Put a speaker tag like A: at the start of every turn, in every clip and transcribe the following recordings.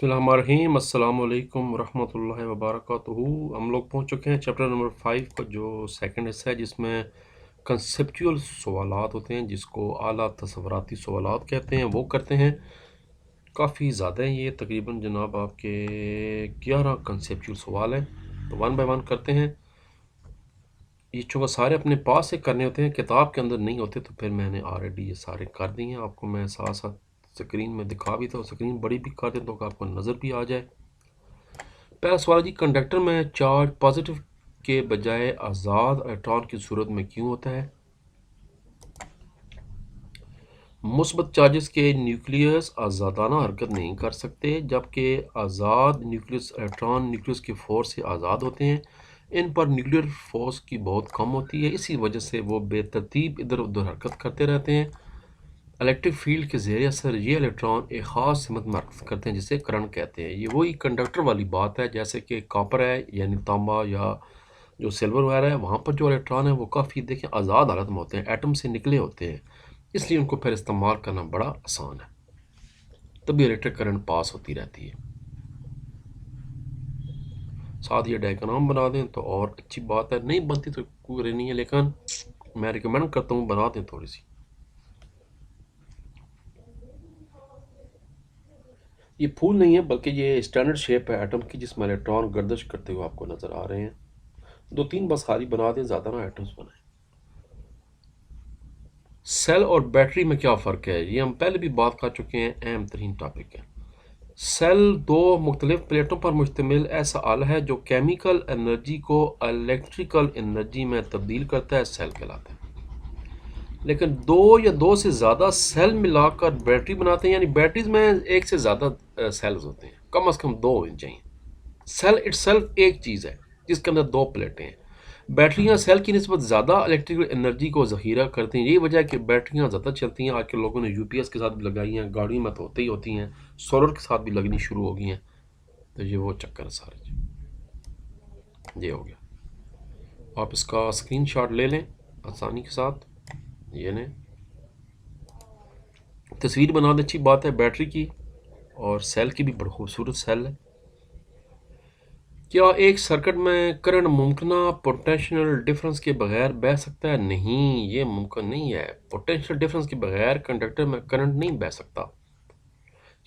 A: बिस्मिल्लाहिर्रहमानिर्रहीम अस्सलाम वालेकुम रहमतुल्लाहि व बरकातुहू। हम लोग पहुंच चुके हैं चैप्टर नंबर 5 का जो सेकंड हिस्सा है, जिसमें कंसेप्चुअल सवालात होते हैं, जिसको आला तसव्वुराती सवालात कहते हैं, वो करते हैं। काफ़ी ज़्यादा हैं ये, तकरीबन जनाब आपके 11 कंसेप्चुअल सवाल हैं। तो वन बाय वन करते हैं। ये चूँकि सारे अपने पास से करने होते हैं, किताब के अंदर नहीं होते, तो फिर मैंने ऑलरेडी ये सारे कर दिए हैं। आपको मैं साथ साथ स्क्रीन में दिखा भी था, स्क्रीन बड़ी भी कर दें तो आपको नज़र भी आ जाए। पहला सवाल जी, कंडक्टर में चार्ज पॉजिटिव के बजाय आज़ाद इलेक्ट्रॉन की सूरत में क्यों होता है? मुस्बत चार्जेस के न्यूक्लियस आज़ादाना हरकत नहीं कर सकते, जबकि आज़ाद न्यूक्लियस इलेक्ट्रॉन न्यूक्लियस की फोर्स से आज़ाद होते हैं। इन पर न्यूक्लियर फोर्स की बहुत कम होती है, इसी वजह से वो बेतरतीब इधर उधर हरकत करते रहते हैं। इलेक्ट्रिक फील्ड के ज़ेर असर ये इलेक्ट्रॉन एक ख़ास सिमत में हरकत करते हैं, जिसे करंट कहते हैं। ये वही कंडक्टर वाली बात है, जैसे कि कॉपर है यानी तांबा, या जो सिल्वर वगैरह है, वहाँ पर जो इलेक्ट्रॉन है वो काफ़ी देखें आज़ाद हालत में होते हैं, एटम से निकले होते हैं, इसलिए उनको फिर इस्तेमाल करना बड़ा आसान है, तभी इलेक्ट्रिक करंट पास होती रहती है। साथ ये डायग्राम बना दें तो और अच्छी बात है, नहीं बनती तो कोई नहीं है, लेकिन मैं रिकमेंड करता हूँ बना दें थोड़ी सी। ये फूल नहीं है, बल्कि ये स्टैंडर्ड शेप है एटम की, जिसमें इलेक्ट्रॉन गर्दिश करते हुए आपको नज़र आ रहे हैं। 2-3 बस खाली बना दें, ज़्यादा ना एटम्स बनाएं। सेल और बैटरी में क्या फ़र्क है? ये हम पहले भी बात कर चुके हैं, अहम तरीन टॉपिक है। सेल दो मुख्तलिफ प्लेटों पर मुश्तमिल ऐसा आला है जो केमिकल एनर्जी को इलेक्ट्रिकल एनर्जी में तब्दील करता है, सेल कहलाता है। लेकिन दो या दो से ज़्यादा सेल मिलाकर बैटरी बनाते हैं, यानी बैटरीज में एक से ज़्यादा सेल्स होते हैं, कम से कम 2 होने चाहिए। सेल इटसेल्फ एक चीज़ है जिसके अंदर 2 प्लेटें हैं। बैटरियां सेल की निस्बत ज़्यादा इलेक्ट्रिकल एनर्जी को ज़ख़ीरा करती हैं। यही वजह है कि बैटरियां ज़्यादा चलती हैं। आज के लोगों ने यूपीएस के साथ भी लगाई हैं, गाड़ियों में तो होती ही होती हैं, सोलर के साथ भी लगनी शुरू हो गई हैं। तो ये वो चक्कर है सारे। ये हो गया, आप इसका स्क्रीनशॉट ले लें आसानी के साथ। ये लें, तस्वीर बना दें, अच्छी बात है बैटरी की, और सेल की भी बड़ी खूबसूरत सेल है। क्या एक सर्किट में करंट मुमकिन पोटेंशियल डिफरेंस के बगैर बह सकता है? नहीं, ये मुमकिन नहीं है। पोटेंशियल डिफरेंस के बगैर कंडक्टर में करंट नहीं बह सकता,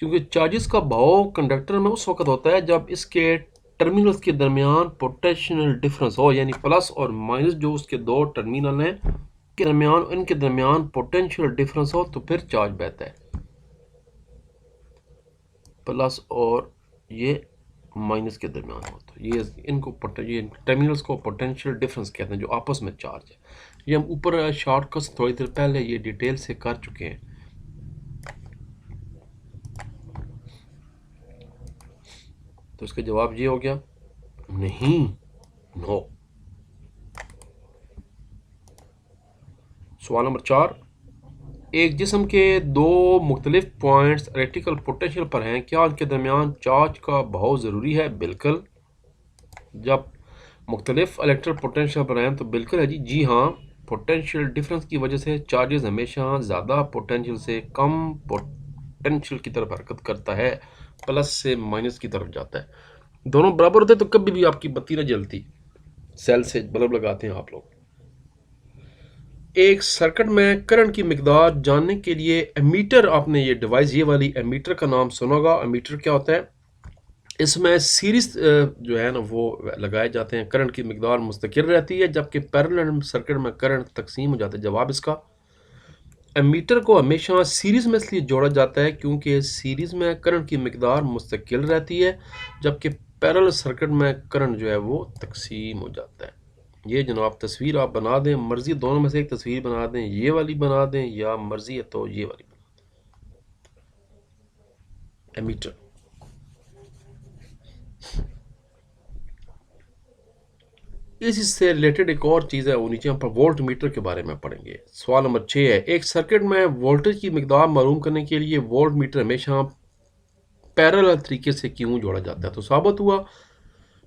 A: क्योंकि चार्जेस का बहाव कंडक्टर में उस वक्त होता है जब इसके टर्मिनल्स के दरमियान पोटेंशियल डिफरेंस हो, यानी प्लस और माइनस जो उसके दो टर्मिनल हैं के दरमियान, इनके दरमियान पोटेंशियल डिफरेंस हो, तो फिर चार्ज बहता है। प्लस और ये माइनस के दरमियान हो, तो ये इनको ये टर्मिनल्स को पोटेंशियल डिफरेंस कहते हैं, जो आपस में चार्ज है। ये हम ऊपर शॉर्टकट्स थोड़ी देर पहले ये डिटेल से कर चुके हैं। तो इसका जवाब ये हो गया, नहीं, नो। सवाल नंबर 4, एक जिस्म के दो मुख्तलिफ पॉइंट्स इलेक्ट्रिकल पोटेंशियल पर हैं, क्या उनके दरमियान चार्ज का बहाव ज़रूरी है? बिल्कुल। जब मुख्तलिफ इलेक्ट्रिक पोटेंशियल पर हैं तो बिल्कुल है जी। जी हाँ, पोटेंशियल डिफरेंस की वजह से चार्जेस हमेशा ज़्यादा पोटेंशियल से कम पोटेंशियल की तरफ हरकत करता है, प्लस से माइनस की तरफ जाता है। दोनों बराबर होते तो कभी भी आपकी बत्ती ना जलती। सेल से बल्ब लगाते हैं आप लोग। एक सर्किट में करंट की मिकदार जानने के लिए एमीटर, आपने ये डिवाइस, ये वाली एमीटर का नाम सुना होगा। एमीटर क्या होता है? इसमें सीरीज जो है ना वो लगाए जाते हैं। करंट की मिकदार मुस्तकिल रहती है, जबकि पैरेलल सर्किट में करंट तकसीम हो जाता है। जवाब इसका, एमीटर को हमेशा सीरीज में इसलिए जोड़ा जाता है क्योंकि सीरीज में करंट की मिकदार मुस्तकिल रहती है, जबकि पैरेलल सर्किट में करंट जो है वो तकसीम हो जाता है। ये जनाब तस्वीर आप बना दें, मर्जी दोनों में से एक तस्वीर बना दें, ये वाली बना दें या मर्जी है तो ये वाली बना दें। एमीटर। इसी से रिलेटेड एक और चीज़ है, वो नीचे हम पर वोल्ट मीटर के बारे में पढ़ेंगे। सवाल नंबर 6 है, एक सर्किट में वोल्टेज की मिकदार मालूम करने के लिए वोल्ट मीटर हमेशा पैरेलल तरीके से क्यों जोड़ा जाता है? तो साबित हुआ,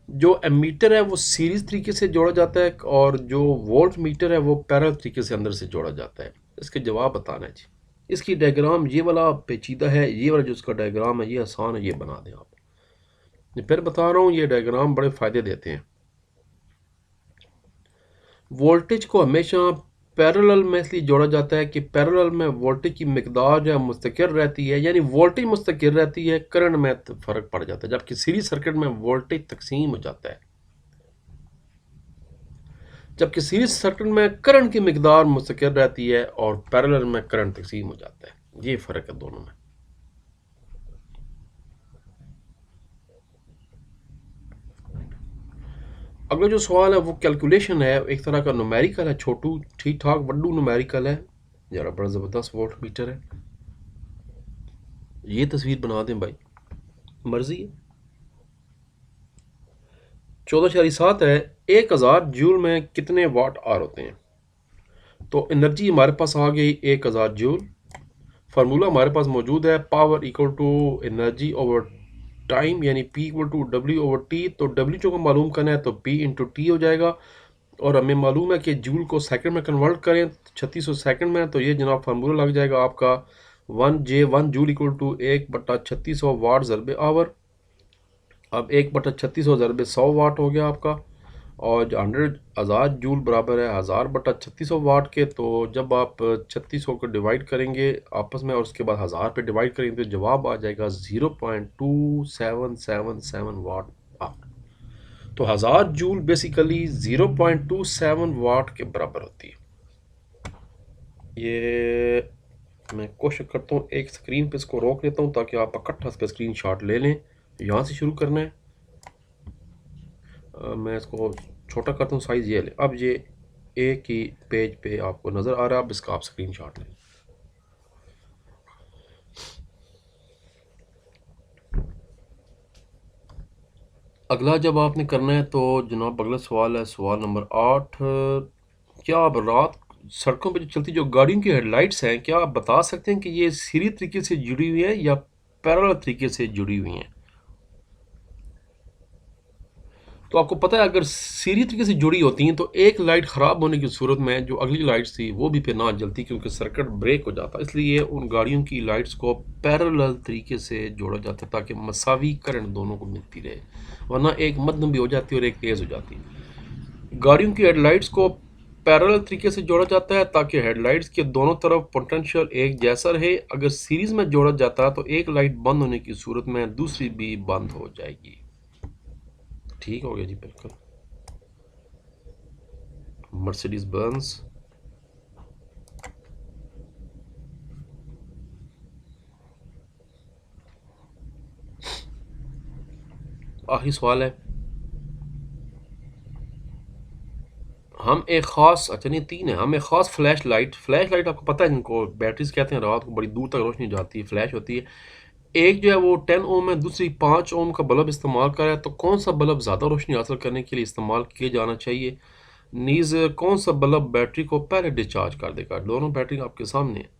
A: जो एमीटर है वो सीरीज तरीके से जोड़ा जाता है, और जो वोल्ट मीटर है वो पैरेलल तरीके से अंदर से जोड़ा जाता है। इसके जवाब बताना है जी। इसकी डायग्राम ये वाला पेचीदा है, ये वाला जो इसका डायग्राम है ये आसान है, ये बना दें आप। ये फिर बता रहा हूँ, ये डायग्राम बड़े फ़ायदे देते हैं। वोल्टेज को हमेशा पैरेलल में इसलिए जोड़ा जाता है कि पैरेलल में वोल्टेज की मिकदार जो है मुस्तकिल रहती है, यानी वोल्टेज मुस्तकिल रहती है, करंट में तो फ़र्क पड़ जाता है, जबकि सीरीज सर्किट में वोल्टेज तकसीम हो जाता है। जबकि सीरीज सर्किट में करंट की मिकदार मुस्तकिल रहती है और पैरेलल में करंट तकसीम हो जाता है। ये फ़र्क है दोनों में। अगला जो सवाल है वो कैलकुलेशन है, एक तरह का न्यूमेरिकल है, छोटू ठीक ठाक वड्डू न्यूमेरिकल है, जरा बड़ा ज़बरदस्त वोल्ट मीटर है। ये तस्वीर बना दें भाई, मर्जी है। 14.7 है। 1000 जूल में कितने वाट आर होते हैं? तो एनर्जी हमारे पास आ गई 1000 जूल। फार्मूला हमारे पास मौजूद है, power equal to energy over time, यानी P equal to W over T। तो W जो को मालूम करना है तो P इंटू टी हो जाएगा, और हमें मालूम है कि जूल को सेकंड में कन्वर्ट करें 3600 सेकंड में, तो ये जनाब फार्मूला लग जाएगा आपका 1 जूल इक्वल टू 1/3600 वाट ज़रबे आवर। अब 1/3600 ज़रबे 100 वाट हो गया आपका, और जो 1000 जूल बराबर है 1000/3600 वाट के। तो जब आप 3600 को डिवाइड करेंगे आपस में और उसके बाद 1000 पे डिवाइड करेंगे तो जवाब आ जाएगा 0.2777 वाट आवर। तो 1000 जूल बेसिकली 0.27 वाट के बराबर होती है। ये मैं कोशिश करता हूँ एक स्क्रीन पे इसको रोक लेता हूँ ताकि आप इकट्ठा इसका स्क्रीन शॉट ले लें। यहाँ से शुरू करना है। मैं इसको छोटा करता हूँ, साइज़ ये ले। अब ये एक ही पेज पे आपको नज़र आ रहा है, अब इसका आप स्क्रीन शॉट लें। अगला जब आपने करना है तो जनाब अगला सवाल है, सवाल नंबर 8। क्या आप रात सड़कों पर जो चलती जो गाड़ियों की हेडलाइट्स हैं, क्या आप बता सकते हैं कि ये सीरीज तरीके से जुड़ी हुई हैं या पैरेलल तरीके से जुड़ी हुई हैं? तो आपको पता है अगर सीरीज तरीके से जुड़ी होती हैं तो एक लाइट ख़राब होने की सूरत में जो अगली लाइट्स थी वो भी फिर ना जलती, क्योंकि सर्किट ब्रेक हो जाता। इसलिए उन गाड़ियों की लाइट्स को पैरेलल तरीके से जोड़ा जाता है ताकि मसावी करंट दोनों को मिलती रहे, वरना एक मध्यम भी हो जाती है और एक तेज़ हो जाती है। गाड़ियों की हेडलाइट्स को पैरेलल तरीके से जोड़ा जाता है ताकि हेडलाइट्स के दोनों तरफ पोटेंशियल एक जैसा रहे। अगर सीरीज में जोड़ा जाता है तो एक लाइट बंद होने की सूरत में दूसरी भी बंद हो जाएगी। ठीक हो गया जी, बिल्कुल। Mercedes Benz. आखिरी सवाल है। हम एक ख़ास, अच्छा नहीं तीन है, हम एक ख़ास फ्लैश लाइट आपको पता है जिनको बैटरीज कहते हैं, रात को बड़ी दूर तक रोशनी जाती है, फ्लैश होती है। एक जो है वो 10 ओम है, दूसरी 5 ओम का बल्ब इस्तेमाल कर रहा है। तो कौन सा बल्ब ज़्यादा रोशनी हासिल करने के लिए इस्तेमाल किया जाना चाहिए? नीज़ कौन सा बल्ब बैटरी को पहले डिस्चार्ज कर देगा? दोनों बैटरी आपके सामने है।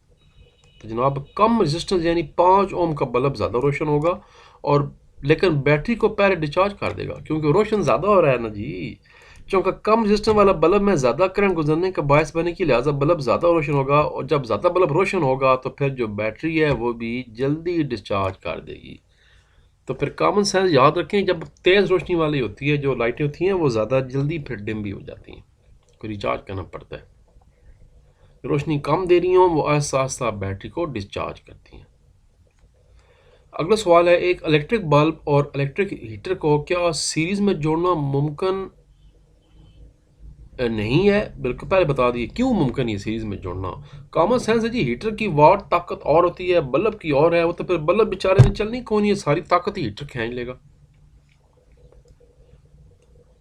A: तो जनाब कम रेजिस्टेंस यानी 5 ओम का बल्ब ज़्यादा रोशन होगा, और लेकिन बैटरी को पहले डिस्चार्ज कर देगा क्योंकि रोशन ज़्यादा हो रहा है ना जी। चूँकि कम रेजिस्टेंस वाला बल्ब में ज़्यादा करंट गुजरने का बायस बने की, लिहाजा बल्ब ज़्यादा रोशन होगा, और जब ज़्यादा बल्ब रोशन होगा तो फिर जो बैटरी है वो भी जल्दी डिस्चार्ज कर देगी। तो फिर कॉमन सेंस याद रखें, जब तेज़ रोशनी वाली होती है जो लाइटें होती हैं वो ज़्यादा जल्दी फिर डिम भी हो जाती हैं, को रिचार्ज करना पड़ता है। रोशनी कम दे रही हो वो आहिस्ता आहिस्ता बैटरी को डिस्चार्ज करती हैं। अगला सवाल है, एक इलेक्ट्रिक बल्ब और इलेक्ट्रिक हीटर को क्या सीरीज में जोड़ना मुमकिन नहीं है? बिल्कुल, पहले बता दिए क्यों मुमकिन है सीरीज में जोड़ना। कॉमन सेंस है जी, हीटर की वाट ताकत और होती है, बल्ब की और है, वो तो फिर बल्ब बेचारे ने चलनी कौन है, सारी ताकत ही हीटर खींच लेगा।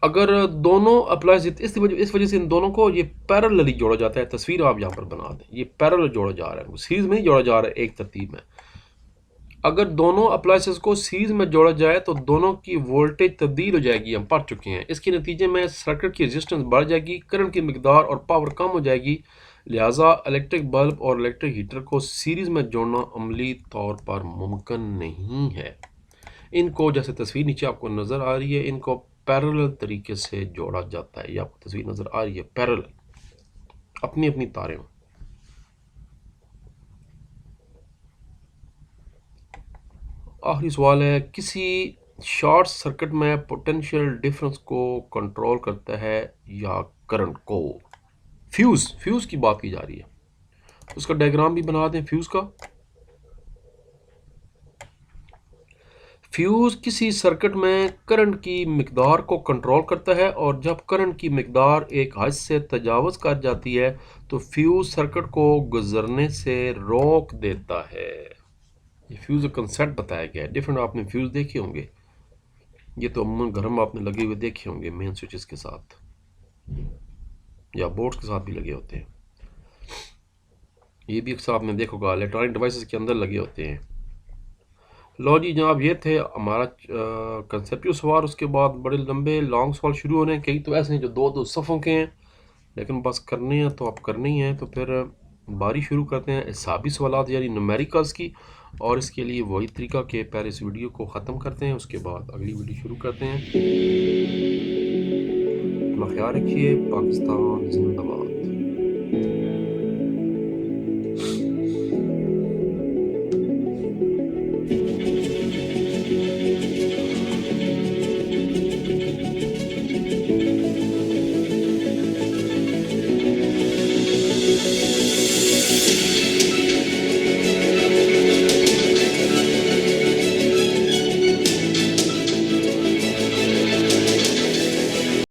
A: अगर दोनों अप्लाइज इस वजह से इन दोनों को ये पैरेलली जोड़ा जाता है। तस्वीर आप यहाँ पर बना दें, ये पैरेलल जोड़ा जा रहा है, सीरीज में नहीं जोड़ा जा रहा है एक तरतीब में। अगर दोनों अप्लाइंसेस को सीरीज में जोड़ा जाए तो दोनों की वोल्टेज तब्दील हो जाएगी, हम पढ़ चुके हैं। इसके नतीजे में सर्किट की रेजिस्टेंस बढ़ जाएगी, करंट की मिकदार और पावर कम हो जाएगी। लिहाजा इलेक्ट्रिक बल्ब और इलेक्ट्रिक हीटर को सीरीज में जोड़ना अमली तौर पर मुमकिन नहीं है। इनको, जैसे तस्वीर नीचे आपको नज़र आ रही है, इनको पैरेलल तरीके से जोड़ा जाता है। ये आपको तस्वीर नज़र आ रही है, पैरेलल, अपनी अपनी तारें। आखिरी सवाल है, किसी शॉर्ट सर्किट में पोटेंशियल डिफरेंस को कंट्रोल करता है या करंट को? फ्यूज की बात की जा रही है, उसका डायग्राम भी बना दें फ्यूज का। फ्यूज किसी सर्किट में करंट की मिकदार को कंट्रोल करता है, और जब करंट की मिकदार एक हद से तजावज़ कर जाती है तो फ्यूज सर्किट को गुजरने से रोक देता है। ये फ्यूज का कंसेप्ट बताया गया है। डिफरेंट आपने फ्यूज देखे होंगे, ये तो अमूमन घर में आपने लगे हुए देखे होंगे, मेन स्विचेस के साथ या बोर्ड्स के साथ भी लगे होते हैं। ये भी अक्सर आपने देखा होगा इलेक्ट्रॉनिक डिवाइसेस के अंदर लगे होते हैं। लो जी जनाब, ये थे हमारा कंसेप्चुअल सवाल। उसके बाद बड़े लंबे लॉन्ग सवाल शुरू हो रहे हैं। कई तो ऐसे हैं जो दो दो सफ़ों के हैं, लेकिन बस करने हैं तो आप करने ही हैं। तो फिर बारी शुरू करते हैं हिसाबी सवालात यानी न्यूमेरिकल्स की। और इसके लिए वही तरीका कि पहले इस वीडियो को ख़त्म करते हैं, उसके बाद अगली वीडियो शुरू करते हैं। अपना ख्याल रखिए। पाकिस्तान जिंदाबाद।